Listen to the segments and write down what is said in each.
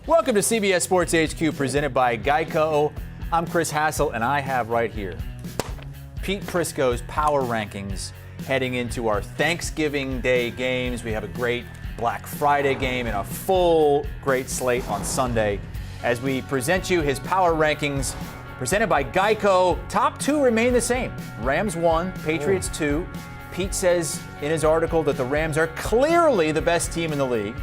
Welcome to CBS Sports HQ, presented by Geico. I'm Chris Hassel, and I have right here Pete Prisco's power rankings heading into our Thanksgiving Day games. We have a great Black Friday game and a full great slate on Sunday as we present you his power rankings presented by Geico. Top two remain the same. Rams 1, Patriots 2. Pete says in his article that the Rams are clearly the best team in the league.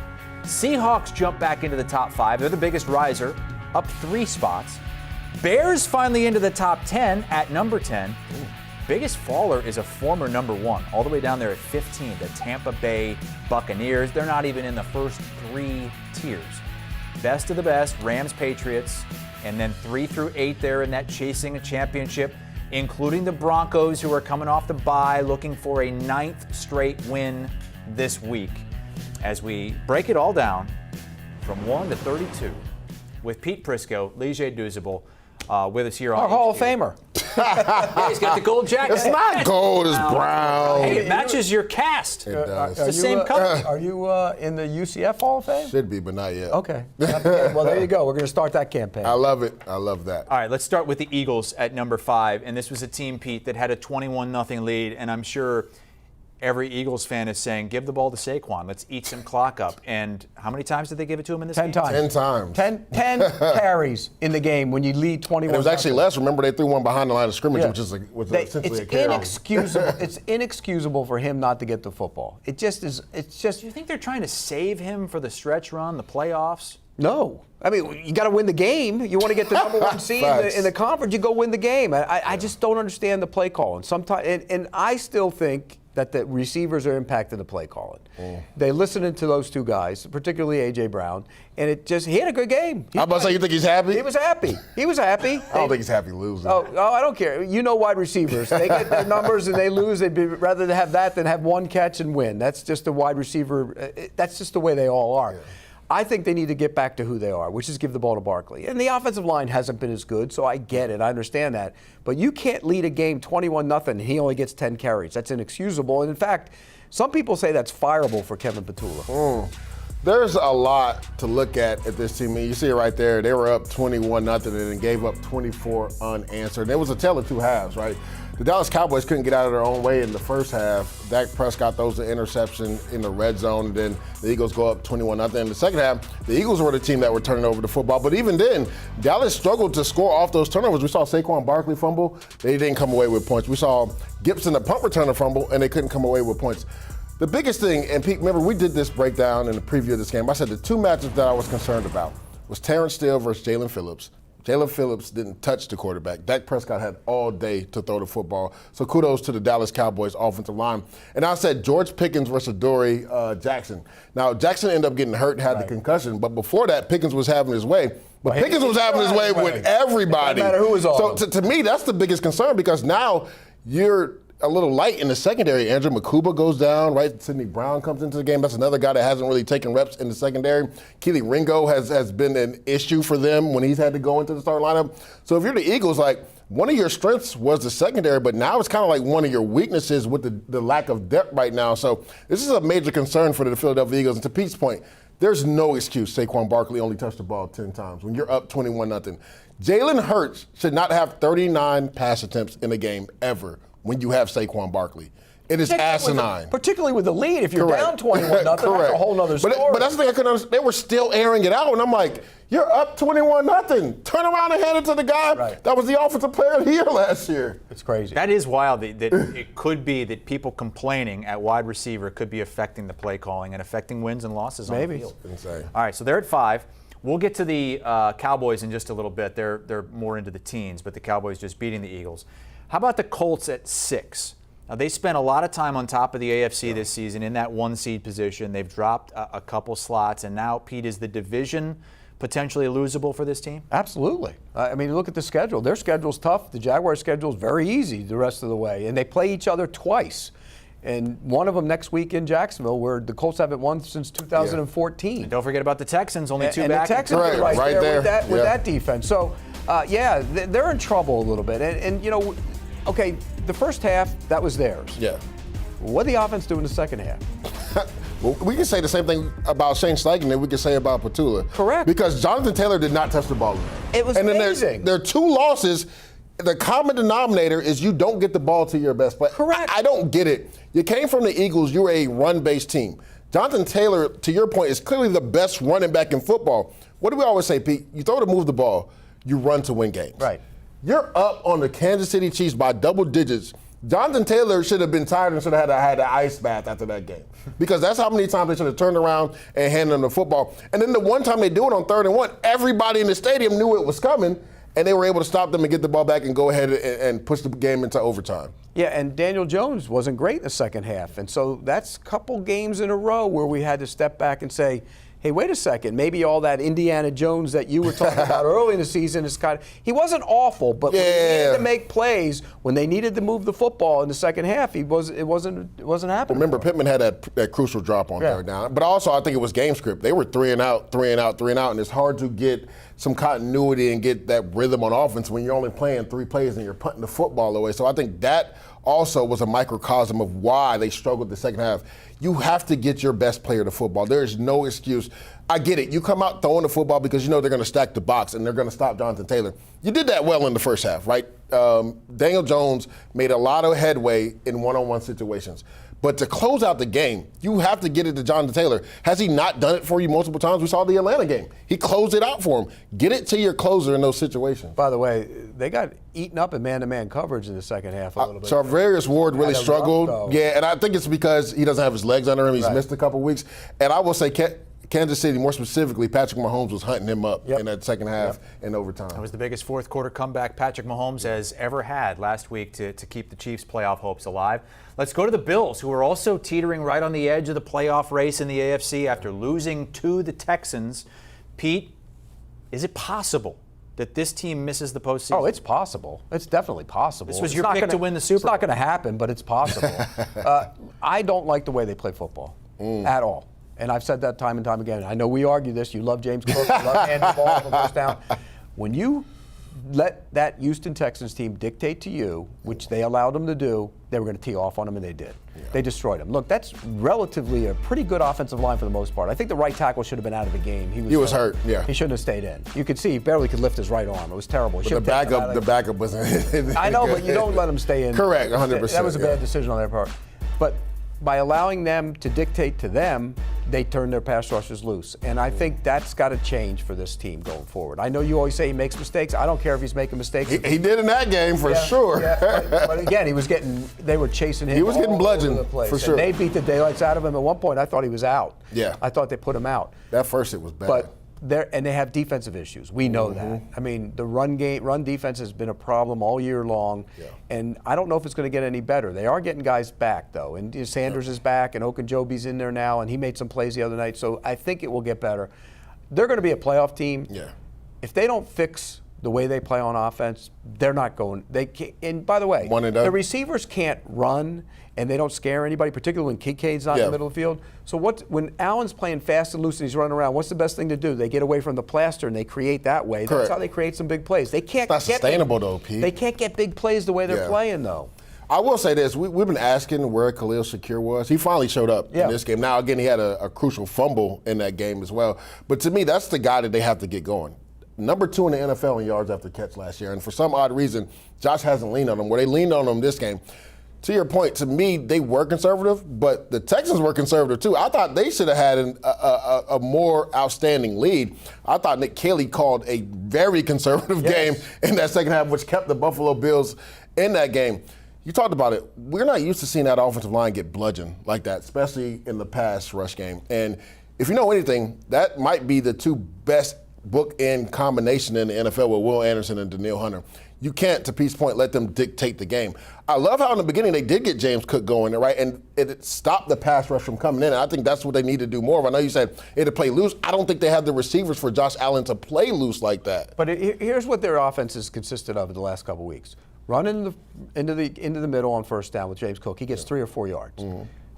Seahawks jump back into the top 5. They're the biggest riser, up 3 spots. Bears finally into the top 10 at number 10. Biggest faller is a former number 1, all the way down there at 15, the Tampa Bay Buccaneers. They're not even in the first 3 tiers. Best of the best, Rams, Patriots, and then 3 through 8 there in that chasing a championship, including the Broncos, who are coming off the bye, looking for a 9th straight win this week. As we break it all down from 1 to 32 with Pete Prisco, Leger Douzable, with us here on Our Hall of HQ. Famer. Yeah, he's got the gold jacket. It's not gold, it's brown. Hey, it matches your cast. It does. It's the same color. Are you in the UCF Hall of Fame? Should be, but not yet. Okay. Well, there you go. We're going to start that campaign. I love it. I love that. All right, let's start with the Eagles at number 5. And this was a team, Pete, that had a 21-0 lead. And I'm sure every Eagles fan is saying, give the ball to Saquon. Let's eat some clock up. And how many times did they give it to him in this 10 game? times. 10 times. 10 carries in the game when you lead 21. And it was actually less. Remember, they threw one behind the line of scrimmage, Yeah. which is essentially a It's carry. inexcusable. It's inexcusable for him not to get the football. It just is. It's just Do you think they're trying to save him for the stretch run, the playoffs? no. I mean, you got to win the game. You want to get the number 1 seed in the conference. You go win the game. I just don't understand the play calling. Sometimes, and I still think that the receivers are impacting the play calling. They listened to those 2 guys, particularly A.J. Brown, and he had a good game. I'm about to say, you think he's happy? He was happy. He was happy. I don't think he's happy losing. Oh, I don't care. You know wide receivers. They get their numbers and they lose. They'd rather have that than have 1 catch and win. That's just a wide receiver. That's just the way they all are. Yeah. I think they need to get back to who they are, which is give the ball to Barkley. And the offensive line hasn't been as good, so I get it. I understand that. But you can't lead a game 21-0 and he only gets 10 carries. That's inexcusable. And in fact, some people say that's fireable for Kevin Petula. There's a lot to look at this team. And you see it right there. They were up 21-0 and then gave up 24 unanswered. And it was a tale of 2 halves, right? The Dallas Cowboys couldn't get out of their own way in the first half. Dak Prescott throws the interception in the red zone, and then the Eagles go up 21-0. In the second half, the Eagles were the team that were turning over the football. But even then, Dallas struggled to score off those turnovers. We saw Saquon Barkley fumble. They didn't come away with points. We saw Gibson, the punt returner, fumble, and they couldn't come away with points. The biggest thing, and Pete, remember we did this breakdown in the preview of this game. I said the 2 matchups that I was concerned about was Terrence Steele versus Jalen Phillips. Jalen Phillips didn't touch the quarterback. Dak Prescott had all day to throw the football. So kudos to the Dallas Cowboys offensive line. And I said George Pickens versus Dory Jackson. Now, Jackson ended up getting hurt, had the concussion. But before that, Pickens was having his way. But Pickens was having his way with everybody. No matter who was on. So to me, that's the biggest concern because now you're a little light in the secondary. Andrew Makuba goes down, right? Sidney Brown comes into the game. That's another guy that hasn't really taken reps in the secondary. Keely Ringo has been an issue for them when he's had to go into the starting lineup. So if you're the Eagles, like, one of your strengths was the secondary, but now it's kind of like one of your weaknesses with the lack of depth right now. So this is a major concern for the Philadelphia Eagles. And to Pete's point, there's no excuse Saquon Barkley only touched the ball 10 times when you're up 21-0. Jalen Hurts should not have 39 pass attempts in a game ever when you have Saquon Barkley. It is asinine. Particularly with the lead. If you're down 21-0, that's a whole other story. But that's the thing I couldn't understand. They were still airing it out, and I'm like, you're up 21-0. Turn around and hand it to the guy that was the offensive player of the year last year. It's crazy. That is wild that it could be that people complaining at wide receiver could be affecting the play calling and affecting wins and losses on the field. Insane. All right, so they're at 5. We'll get to the Cowboys in just a little bit. They're more into the teens, but the Cowboys just beating the Eagles. How about the Colts at 6? Now, they spent a lot of time on top of the AFC this season in that 1 seed position. They've dropped a couple slots, and now, Pete, is the division potentially losable for this team? Absolutely. I mean, look at the schedule. Their schedule's tough. The Jaguars' schedule is very easy the rest of the way, and they play each other twice. And one of them next week in Jacksonville, where the Colts haven't won since 2014. And don't forget about the Texans, only 2 and back. The Texans are right there with that defense. So, they're in trouble a little bit. And you know, okay, the first half, that was theirs. Yeah. What did the offense do in the second half? Well, we can say the same thing about Shane Steichen that we can say about Petula. Correct. Because Jonathan Taylor did not touch the ball. It was amazing. There are 2 losses. The common denominator is you don't get the ball to your best player. Correct. I don't get it. You came from the Eagles. You were a run-based team. Jonathan Taylor, to your point, is clearly the best running back in football. What do we always say, Pete? You throw to move the ball, you run to win games. Right. You're up on the Kansas City Chiefs by double digits. Jonathan Taylor should have been tired and should have had an ice bath after that game. Because that's how many times they should have turned around and handed him the football. And then the one time they do it on 3rd and 1, everybody in the stadium knew it was coming, and they were able to stop them and get the ball back and go ahead and push the game into overtime. Yeah, and Daniel Jones wasn't great in the second half. And so that's a couple games in a row where we had to step back and say, hey, wait a second, maybe all that Indiana Jones that you were talking about early in the season is kind of, he wasn't awful, but when they needed to make plays, when they needed to move the football in the second half, it wasn't happening. Remember, Pittman had that crucial drop on 3rd down. But also, I think it was game script. They were 3 and out, and it's hard to get some continuity and get that rhythm on offense when you're only playing 3 plays and you're punting the football away. So I think that also was a microcosm of why they struggled the second half. You have to get your best player to football. There is no excuse. I get it. You come out throwing the football because you know they're going to stack the box and they're going to stop Jonathan Taylor. You did that well in the first half, right? Daniel Jones made a lot of headway in one-on-one situations. But to close out the game, you have to get it to Jonathan Taylor. Has he not done it for you multiple times? We saw the Atlanta game. He closed it out for him. Get it to your closer in those situations. By the way, they got eaten up in man-to-man coverage in the second half a little bit. Charvarius Ward really struggled. Yeah, and I think it's because he doesn't have his legs under him. He's missed a couple weeks. And I will say Kansas City, more specifically, Patrick Mahomes was hunting him up in that second half in overtime. That was the biggest fourth quarter comeback Patrick Mahomes has ever had last week to keep the Chiefs' playoff hopes alive. Let's go to the Bills, who are also teetering right on the edge of the playoff race in the AFC after losing to the Texans. Pete, is it possible that this team misses the postseason? Oh, it's possible. It's definitely possible. This was your pick to win the Super Bowl. It's not going to happen, but it's possible. I don't like the way they play football at all. And I've said that time and time again. I know we argue this. You love James Cook. You love handing the ball off a first down. When you let that Houston Texans team dictate to you, which they allowed them to do, they were going to tee off on them, and they did. Yeah. They destroyed them. Look, that's relatively a pretty good offensive line for the most part. I think the right tackle should have been out of the game. He was hurt. Yeah. He shouldn't have stayed in. You could see he barely could lift his right arm. It was terrible. But the backup wasn't. I know, but you don't let him stay in. Correct, 100%. That was a bad decision on their part. But by allowing them to dictate to them, they turn their pass rushers loose. And I think that's got to change for this team going forward. I know you always say he makes mistakes. I don't care if he's making mistakes. He did in that game for sure. Yeah, but again, they were chasing him. He was getting bludgeoned for sure. And they beat the daylights out of him. At one point, I thought he was out. Yeah. I thought they put him out. That first it was bad. But they have defensive issues. We know that. I mean, the run defense has been a problem all year long, and I don't know if it's going to get any better. They are getting guys back, though, and Sanders is back, and Okunjobi's in there now, and he made some plays the other night, so I think it will get better. They're going to be a playoff team. Yeah. If they don't fix the way they play on offense, they're not going. They can't, and by the way, the receivers can't run, and they don't scare anybody, particularly when Kincaid's not in the middle of the field. So when Allen's playing fast and loose and he's running around, what's the best thing to do? They get away from the plaster and they create that way. Correct. That's how they create some big plays. They can't. It's not sustainable though, Pete. They can't get big plays the way they're playing though. I will say this: we've been asking where Khalil Shakir was. He finally showed up in this game. Now again, he had a crucial fumble in that game as well. But to me, that's the guy that they have to get going. Number 2 in the NFL in yards after catch last year. And for some odd reason, Josh hasn't leaned on him. Where they leaned on him this game. To your point, to me, they were conservative, but the Texans were conservative too. I thought they should have had a more outstanding lead. I thought Nick Caley called a very conservative game in that second half, which kept the Buffalo Bills in that game. You talked about it. We're not used to seeing that offensive line get bludgeoned like that, especially in the pass rush game. And if you know anything, that might be the 2 best bookend combination in the NFL with Will Anderson and Danielle Hunter. You can't, to Pete's point, let them dictate the game. I love how in the beginning they did get James Cook going, right? And it stopped the pass rush from coming in. And I think that's what they need to do more of. I know you said they had to play loose. I don't think they have the receivers for Josh Allen to play loose like that. But here's what their offense has consisted of in the last couple of weeks. Run into the middle on first down with James Cook. He gets 3 or 4 yards.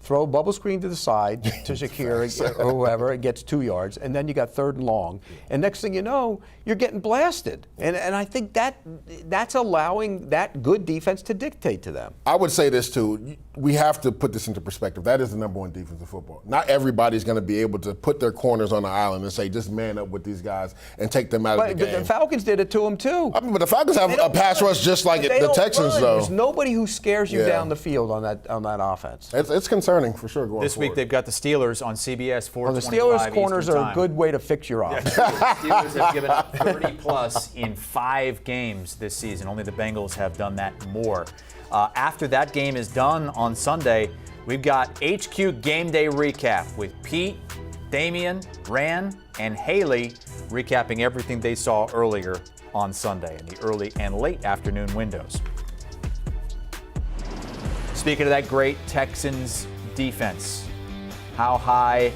throw a bubble screen to the side to Shedeur or whoever, it gets 2 yards, and then you got 3rd and long. And next thing you know, you're getting blasted. And I think that's allowing that good defense to dictate to them. I would say this too. We have to put this into perspective. That is the number 1 defense in football. Not everybody's going to be able to put their corners on the island and say, just man up with these guys and take them out of the game. But the Falcons did it to them too. I mean, but the Falcons have a pass rush just like the Texans, though. There's nobody who scares you down the field on that offense. It's concerning for sure going This week they've got the Steelers on CBS 4:25 Well, the Steelers corners Eastern are time. a good way to fix your offense. The Steelers have given up 30-plus in 5 games this season. Only the Bengals have done that more. After that game is done on Sunday, we've got HQ Game Day Recap with Pete, Damian, Ran, and Haley recapping everything they saw earlier on Sunday in the early and late afternoon windows. Speaking of that great Texans defense, how high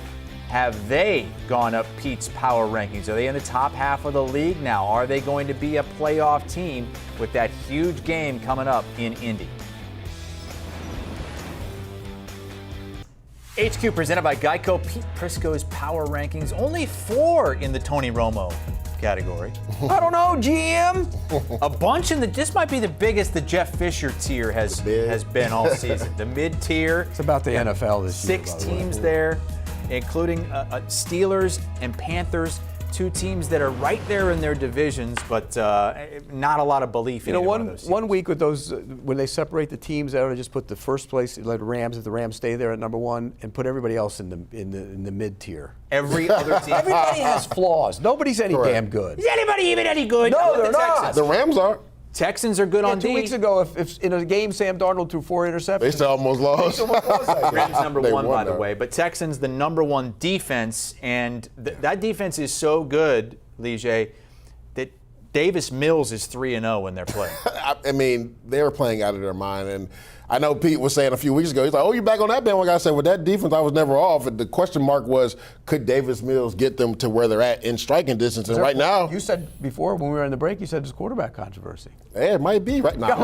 have they gone up Pete's power rankings? Are they in the top half of the league now? Are they going to be a playoff team with that huge game coming up in Indy? HQ presented by Geico. Pete Prisco's power rankings, only 4 in the Tony Romo category. I don't know, GM. A bunch in this might be the biggest the Jeff Fisher tier has been all season. The mid-tier. It's about the NFL this year. 6 teams there, including Steelers and Panthers, 2 teams that are right there in their divisions, but not a lot of belief in one of those teams. One week with those, when they separate the teams, they ought to just put the first place, let the Rams, if the Rams stay there at number 1, and put everybody else in the mid-tier. Every other team. Everybody has flaws. Nobody's any Correct. damn good. Is anybody even any good? No, they're not. The Rams are. Texans are good on 2 D. weeks ago, if in a game Sam Darnold threw 4 interceptions. They still almost lost. Rams number They 1, won by the that. way. But Texans, the number 1 defense, and that defense is so good, Leger, that Davis Mills is 3-0 when they're playing. I mean, they were playing out of their mind. And I know Pete was saying a few weeks ago, he's like, oh, you back on that bandwagon? I said, well, that defense, I was never off. And the question mark was, could Davis Mills get them to where they're at in striking distance? And right now. You said before, when we were in the break, you said there's quarterback controversy. Yeah, it might be right now.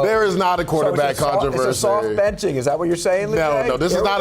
There is not a quarterback controversy. It's a soft benching. Is that what you're saying, Lee? No, this is not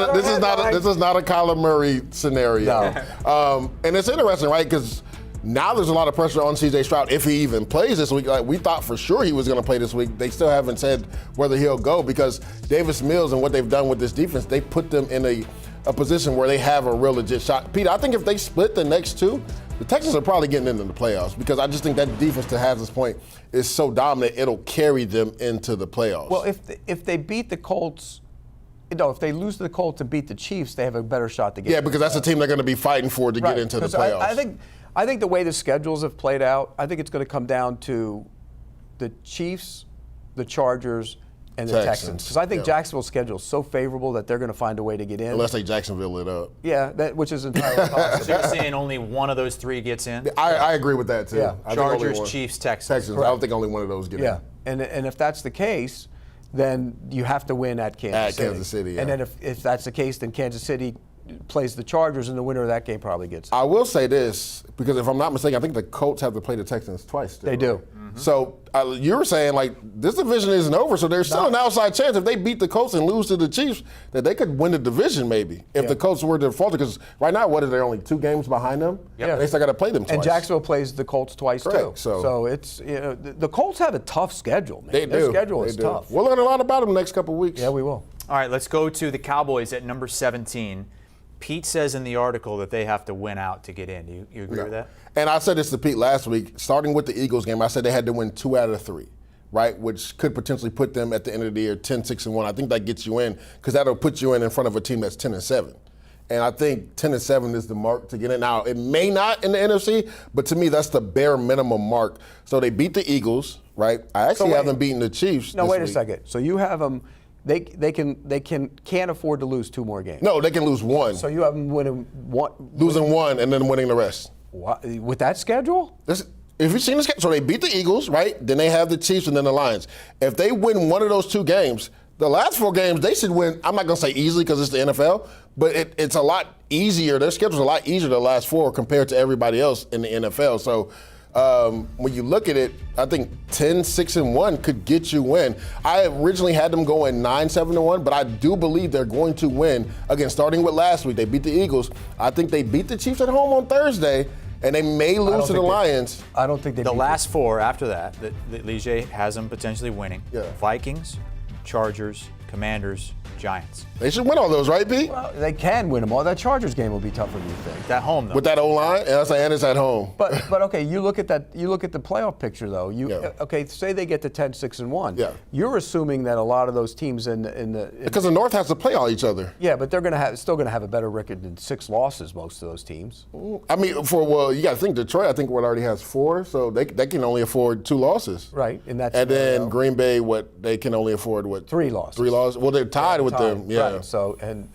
a Kyler Murray scenario. No. And it's interesting, right? Because now there's a lot of pressure on C.J. Stroud if he even plays this week. Like we thought for sure he was going to play this week. They still haven't said whether he'll go because Davis Mills and what they've done with this defense, they put them in a position where they have a real legit shot. Peter, I think if they split the next 2, the Texans are probably getting into the playoffs because I just think that defense, to Hazard's point, is so dominant it'll carry them into the playoffs. Well, if they beat the Colts, if they lose to the Colts and beat the Chiefs, they have a better shot to get. Yeah, because that's the team they're going to be fighting for to get into the playoffs. I think the way the schedules have played out, I think it's going to come down to the Chiefs, the Chargers, and the Texans. Because I think Jacksonville's schedule is so favorable that they're going to find a way to get in. Unless they Jacksonville it up. Yeah, which is entirely possible. So you're saying only one of those 3 gets in? I agree with that, too. Yeah. I think only Chargers, one. Chiefs, Texans. Texans. I don't think only one of those get in. Yeah, and if that's the case, then you have to win at Kansas City. Kansas City, yeah. And then if that's the case, then Kansas City plays the Chargers, and the winner of that game probably gets in. I will say this, because if I'm not mistaken, I think the Colts have to play the Texans twice still. They do. Mm-hmm. So you were saying, like, this division isn't over, so there's still an outside chance if they beat the Colts and lose to the Chiefs that they could win the division maybe if the Colts were to falter. Because right now, what are they, only 2 games behind them? Yeah. They still got to play them twice. And Jacksonville plays the Colts twice, Correct. too. So it's, the Colts have a tough schedule, man. They Their do. schedule They is do. tough. We'll learn a lot about them the next couple of weeks. Yeah, we will. All right, let's go to the Cowboys at number 17. Pete says in the article that they have to win out to get in. Do you agree with that? And I said this to Pete last week, starting with the Eagles game, I said they had to win 2 out of 3, right? Which could potentially put them at the end of the year 10-6-1. I think that gets you in because that'll put you in front of a team that's 10-7. And I think 10-7 is the mark to get in. Now, it may not in the NFC, but to me, that's the bare minimum mark. So they beat the Eagles, right? I actually have them beating the Chiefs. No, this wait a week. second. So you have them. They can't afford to lose 2 more games. No, they can lose 1. So you have them winning one. Losing 1 and then winning the rest. What, with that schedule? If you've seen this, so they beat the Eagles, right? Then they have the Chiefs and then the Lions. If they win one of those 2 games, the last 4 games they should win. I'm not going to say easily because it's the NFL, but it's a lot easier. Their schedule's a lot easier the last 4 compared to everybody else in the NFL. So When you look at it, I think 10-6-1 could get you win. I originally had them going 9-7-1, but I do believe they're going to win. Again, starting with last week, they beat the Eagles. I think they beat the Chiefs at home on Thursday, and they may lose to the Lions. I don't think they. The last four after that, that Leger has them potentially winning. Yeah. Vikings, Chargers, Commanders, Giants. They should win all those, right, Pete? Well, they can win them all. That Chargers game will be tougher than you think. At home, though. With that O-line, and it's at home. But okay, you look at that. You look at the playoff picture, though. Okay, say they get to 10-6-1. Yeah. You're assuming that a lot of those teams Because the North has to play all each other. Yeah, but they're still going to have a better record than 6 losses. Most of those teams. I mean, you got to think Detroit. I think already has 4, so they can only afford 2 losses. Right, in that And scenario. then Green Bay, they can only afford 3 losses. 3 losses. Well, they're tied with them. Yeah. Right. So and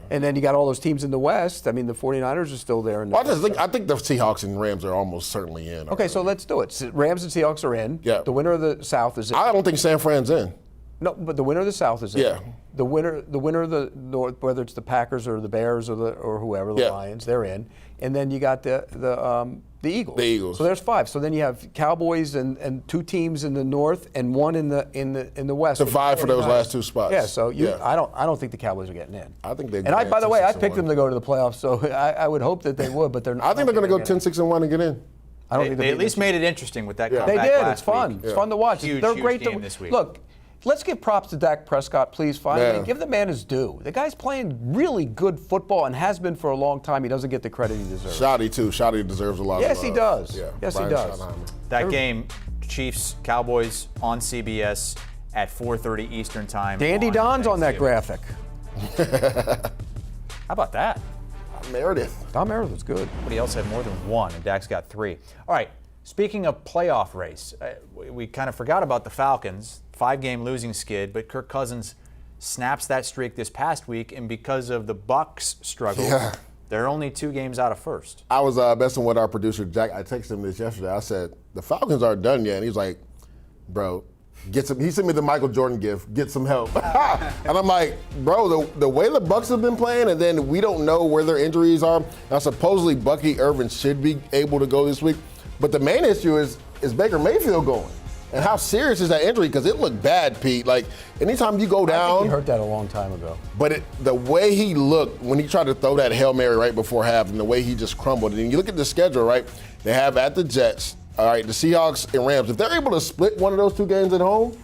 then you got all those teams in the West. I mean, the 49ers are still there. Well, I think the Seahawks and Rams are almost certainly in. Okay, so let's do it. Rams and Seahawks are in. Yeah. The winner of the South is in. I don't think San Fran's in. No, but the winner of the South is in. Yeah. The winner of the North, whether it's the Packers or the Bears or whoever, the Lions, they're in. And then you got the Eagles. The Eagles. So there's 5. So then you have Cowboys and 2 teams in the North and 1 in the West. To vie for those last 2 spots. Yeah. So I don't think the Cowboys are getting in. I think they. And by the way, I picked them to go to the playoffs, so I would hope that they would, but they're not. I think they're going to go 10-6-1 and get in. I don't think They at least made it interesting with that comeback They did. last It's fun. week. It's fun to watch. Huge, they're huge great game to this week. Look. Let's give props to Dak Prescott, please. Finally, Yeah. give the man his due. The guy's playing really good football and has been for a long time. He doesn't get the credit he deserves. Shoddy too. Shoddy deserves a lot. Yes, of he love. does. Yeah. Yes, he Brian does. Schottenheimer. That game, Chiefs, Cowboys on CBS at 4:30 Eastern Time. Dandy Don's on that Thanksgiving. graphic. How about that? Meredith. Tom Meredith was good. Somebody else had more than 1, and Dak's got 3. All right, speaking of playoff race, we kind of forgot about the Falcons. 5-game losing skid, but Kirk Cousins snaps that streak this past week, and because of the Bucs' struggle, they're only 2 games out of first. I was messing with our producer, Jack. I texted him this yesterday. I said, the Falcons aren't done yet. And he's like, bro, get some. He sent me the Michael Jordan gift, get some help. And I'm like, bro, the way the Bucs have been playing, and then we don't know where their injuries are. Now, supposedly Bucky Irvin should be able to go this week. But the main issue is Baker Mayfield going? And how serious is that injury? Because it looked bad, Pete. Like, anytime you go down. I think he hurt that a long time ago. But the way he looked when he tried to throw that Hail Mary right before half and the way he just crumbled. And you look at the schedule, right? They have at the Jets, all right, the Seahawks and Rams. If they're able to split one of those 2 games at home,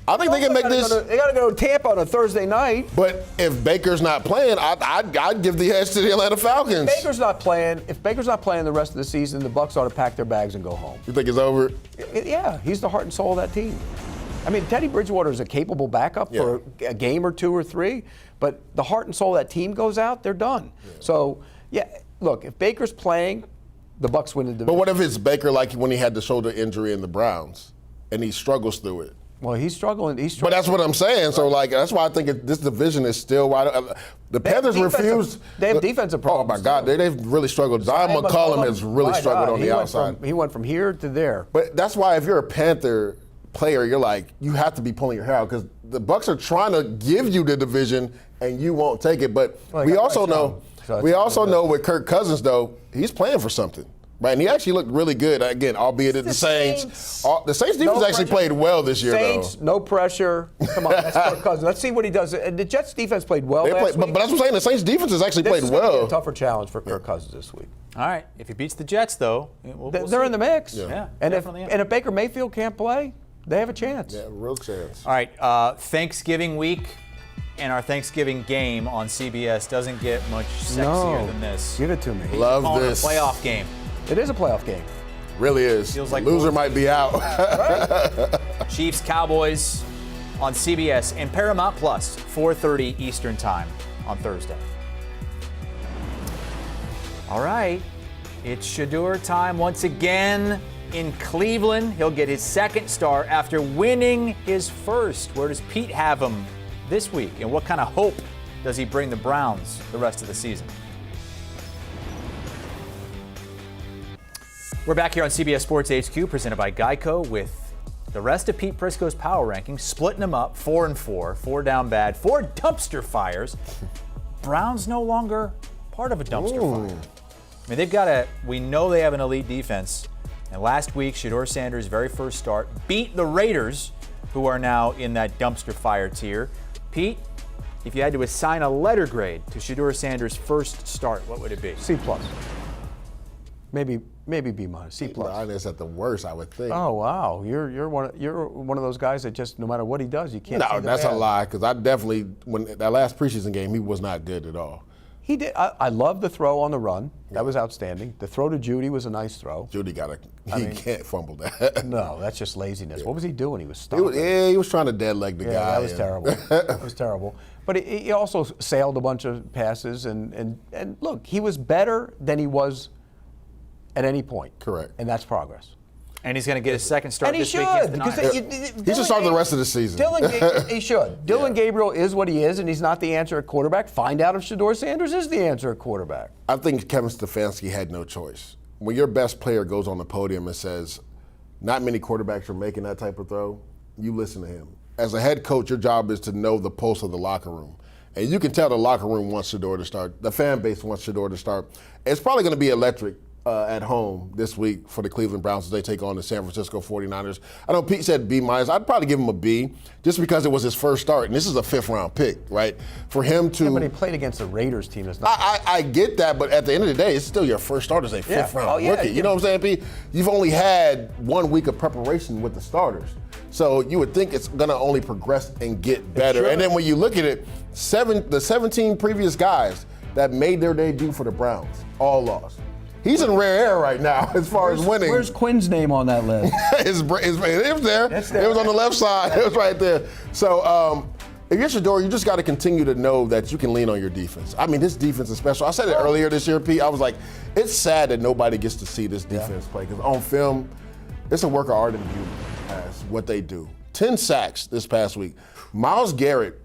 I think they can make this. They got to go to Tampa on a Thursday night. But if Baker's not playing, I'd give the edge to the Atlanta Falcons. If Baker's not playing the rest of the season, the Bucs ought to pack their bags and go home. You think it's over? Yeah, he's the heart and soul of that team. I mean, Teddy Bridgewater is a capable backup for a game or 2 or 3, but the heart and soul of that team goes out, they're done. Yeah. So, look, if Baker's playing, the Bucs win the division. But what if it's Baker like when he had the shoulder injury in the Browns and he struggles through it? Well, he's struggling. But that's what I'm saying. So, that's why I think this division is still wide. The Panthers refused. They have defensive problems. Oh, my God. They've really struggled. Zion McCollum has really struggled on the outside. He went from here to there. But that's why if you're a Panther player, you're like, you have to be pulling your hair out because the Bucs are trying to give you the division and you won't take it. But we also know with Kirk Cousins, though, he's playing for something. Right, and he actually looked really good, again, albeit at the Saints. The Saints defense actually played well this year, Saints, no pressure. Come on, that's Kirk Cousins. Let's see what he does. And the Jets defense played well last week. But that's what I'm saying. The Saints defense has actually played well. This is going to be a tougher challenge for Kirk Cousins this week. All right, if he beats the Jets, though, they're see. in the mix. Yeah, and definitely. if Baker Mayfield can't play, they have a chance. Yeah, real chance. All right, Thanksgiving week. And our Thanksgiving game on CBS doesn't get much sexier than this. Give it to me. Love Calling this. A playoff game. It is a playoff game. Really is. Feels like loser might be out. Chiefs, Cowboys on CBS and Paramount Plus, 4:30 Eastern Time on Thursday. All right, it's Shedeur time once again in Cleveland. He'll get his 2nd star after winning his first. Where does Pete have him this week, and what kind of hope does he bring the Browns the rest of the season? We're back here on CBS Sports HQ, presented by Geico, with the rest of Pete Prisco's power rankings, splitting them up 4 and 4, 4 down bad, 4 dumpster fires. Browns no longer part of a dumpster fire. I mean, we know they have an elite defense. And last week, Shedeur Sanders' very first start beat the Raiders, who are now in that dumpster fire tier. Pete, if you had to assign a letter grade to Shedeur Sanders' first start, what would it be? C+. Maybe B-. C+. Minus at the worst, I would think. Oh wow, you're one of those guys that just no matter what he does, you can't. No, see the that's bad. a lie. Because I definitely, when that last preseason game, he was not good at all. He did. I love the throw on the run. That was outstanding. The throw to Judy was a nice throw. Judy can't fumble that. No, that's just laziness. Yeah. What was he doing? He was stopping. He was trying to dead leg the guy. That was terrible. That was terrible. But he also sailed a bunch of passes, and look, he was better than he was at any point. Correct. And that's progress. And he's going to get his second start And he this week against the should, Niners. He should start the rest of the season. He should. Dylan Gabriel is what he is, and he's not the answer at quarterback. Find out if Shedeur Sanders is the answer at quarterback. I think Kevin Stefanski had no choice. When your best player goes on the podium and says, not many quarterbacks are making that type of throw, you listen to him. As a head coach, your job is to know the pulse of the locker room. And you can tell the locker room wants Shedeur to start. The fan base wants Shedeur to start. It's probably going to be electric at home this week for the Cleveland Browns as they take on the San Francisco 49ers. I know Pete said B-. I'd probably give him a B just because it was his first start. And this is a fifth-round pick, right? For him to... Yeah, but he played against the Raiders team. That's not I get that, but at the end of the day, it's still your first start as a fifth-round rookie. You know what I'm saying, Pete? You've only had 1 week of preparation with the starters. So you would think it's going to only progress and get better. And then when you look at it, the 17 previous guys that made their debut for the Browns all lost. He's in rare air right now as far as winning. Where's Quinn's name on that list? It was there. It was on the left side. It was right there. So if you're Shedeur, you just got to continue to know that you can lean on your defense. I mean, this defense is special. I said it earlier this year, Pete. I was like, it's sad that nobody gets to see this defense play because on film, it's a work of art and beauty as what they do. 10 sacks this past week. Myles Garrett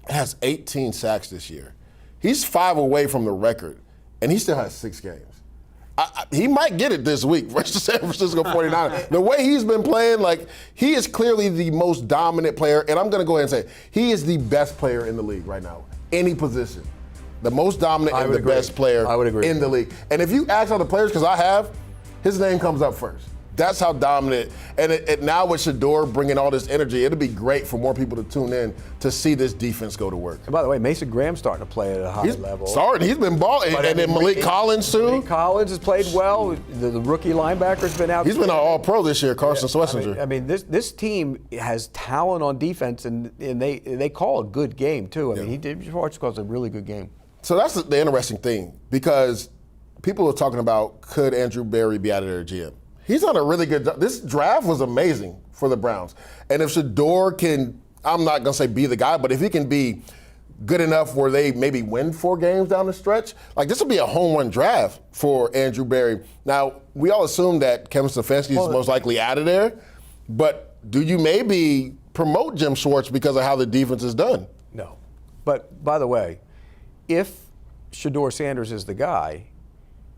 has 18 sacks this year. He's 5 away from the record, and he still has 6 games. He might get it this week versus San Francisco 49ers. The way he's been playing, like, he is clearly the most dominant player, and I'm going to go ahead and say he is the best player in the league right now, any position. The most dominant and the best player in the league. And if you ask all the players, because I have, his name comes up first. That's how dominant. And now with Shedeur bringing all this energy, it'll be great for more people to tune in to see this defense go to work. And by the way, Mason Graham's starting to play at a high level. He's been balling. And then Malik Collins, too. Malik Collins has played well. The rookie linebacker's been out. He's been an all-pro this year, Carson Schlesinger. I mean, this team has talent on defense, and they call a good game, too. I mean, Schwartz calls a really good game. So that's the interesting thing, because people are talking about, could Andrew Berry be out of their GM? He's done a really good job. This draft was amazing for the Browns. And if Shedeur can, I'm not going to say be the guy, but if he can be good enough where they maybe win 4 games down the stretch, like this will be a home run draft for Andrew Berry. Now, we all assume that Kevin Stefanski is most likely out of there, but do you maybe promote Jim Schwartz because of how the defense is done? No. But, by the way, if Shedeur Sanders is the guy,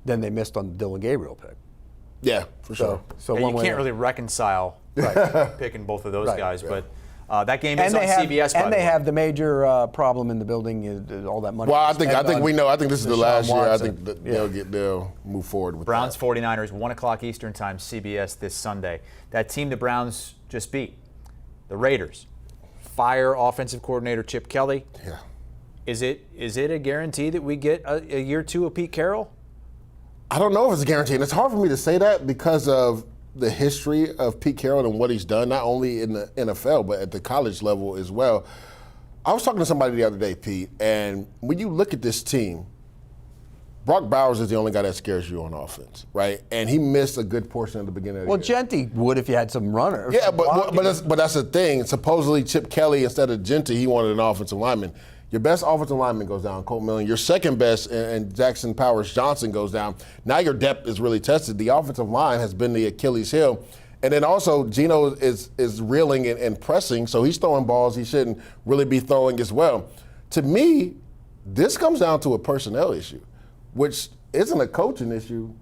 then they missed on the Dylan Gabriel pick. Yeah, for sure. So you can't really reconcile picking both of those guys, but that game is on CBS. And they have the major problem in the building, all that money. Well, I think we know. I think this is the last year. I think that they'll move forward with Browns that. 49ers, 1 o'clock Eastern time, CBS this Sunday. That team the Browns just beat, the Raiders. Fire offensive coordinator Chip Kelly. Yeah. Is it a guarantee that we get a year 2 of Pete Carroll? I don't know if it's a guarantee, and it's hard for me to say that because of the history of Pete Carroll and what he's done, not only in the NFL, but at the college level as well. I was talking to somebody the other day, Pete, and when you look at this team, Brock Bowers is the only guy that scares you on offense, right? And he missed a good portion of the beginning of the Well, year. Genty would if you had some runners. Yeah, but that's the thing. Supposedly Chip Kelly, instead of Genty, he wanted an offensive lineman. Your best offensive lineman goes down, Colt Millen. Your second best, and Jackson Powers Johnson goes down. Now your depth is really tested. The offensive line has been the Achilles heel. And then also Geno is reeling and pressing, so he's throwing balls he shouldn't really be throwing as well. To me, this comes down to a personnel issue, which isn't a coaching issue.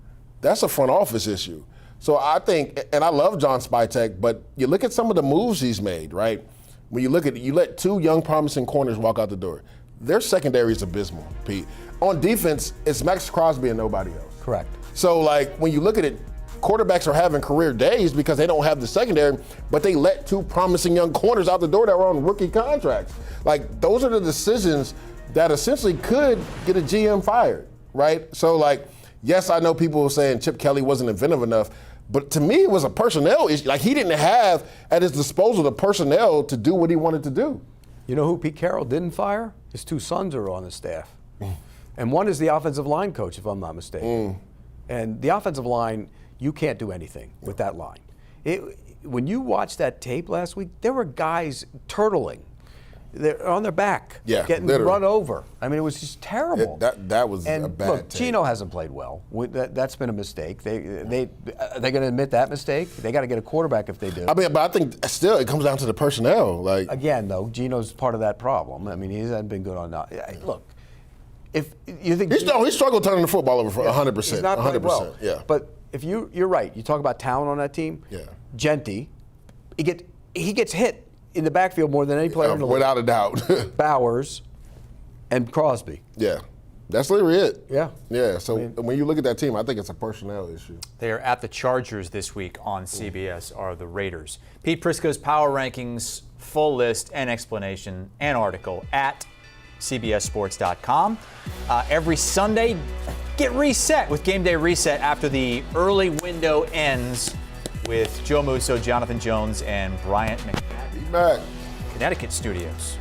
That's a front office issue. So I think, and I love John Spytek, but you look at some of the moves he's made, right? When you look at it, you let 2 young promising corners walk out the door. Their secondary is abysmal, Pete. on defense, it's Max Crosby and nobody else. Correct. So, like, when you look at it, quarterbacks are having career days because they don't have the secondary, but they let two promising young corners out the door that were on rookie contracts. Like, those are the decisions that essentially could get a GM fired, right? So, like, yes, I know people were saying Chip Kelly wasn't inventive enough, but to me, it was a personnel issue. Like, he didn't have at his disposal the personnel to do what he wanted to do. You know who Pete Carroll didn't fire? His two sons are on the staff. And one is the offensive line coach, if I'm not mistaken. And the offensive line, you can't do anything with that line. When you watched that tape last week, there were guys turtling. They're on their back, getting literally run over. I mean, it was just terrible. That was a bad look, tape. Gino hasn't played well. That's been a mistake. Are they going to admit that mistake? They got to get a quarterback if they do. I mean, but I think still it comes down to the personnel. Like, again, though, Gino's part of that problem. I mean, he hasn't been good on that. Look, if you think he struggled turning the football over for 100%. he's not played 100%. well. Yeah. But if you're right. You talk about talent on that team. Yeah. Genty, he gets hit in the backfield more than any player in the league. Without a doubt. Bowers and Crosby. Yeah. That's literally it. Yeah. Yeah. So when you look at that team, I think it's a personnel issue. They are at the Chargers this week on CBS, are the Raiders. Pete Prisco's Power Rankings, full list and explanation and article at CBSSports.com. Every Sunday, get reset with Game Day Reset after the early window ends with Joe Musso, Jonathan Jones, and Bryant McNabb. Back. Connecticut studios.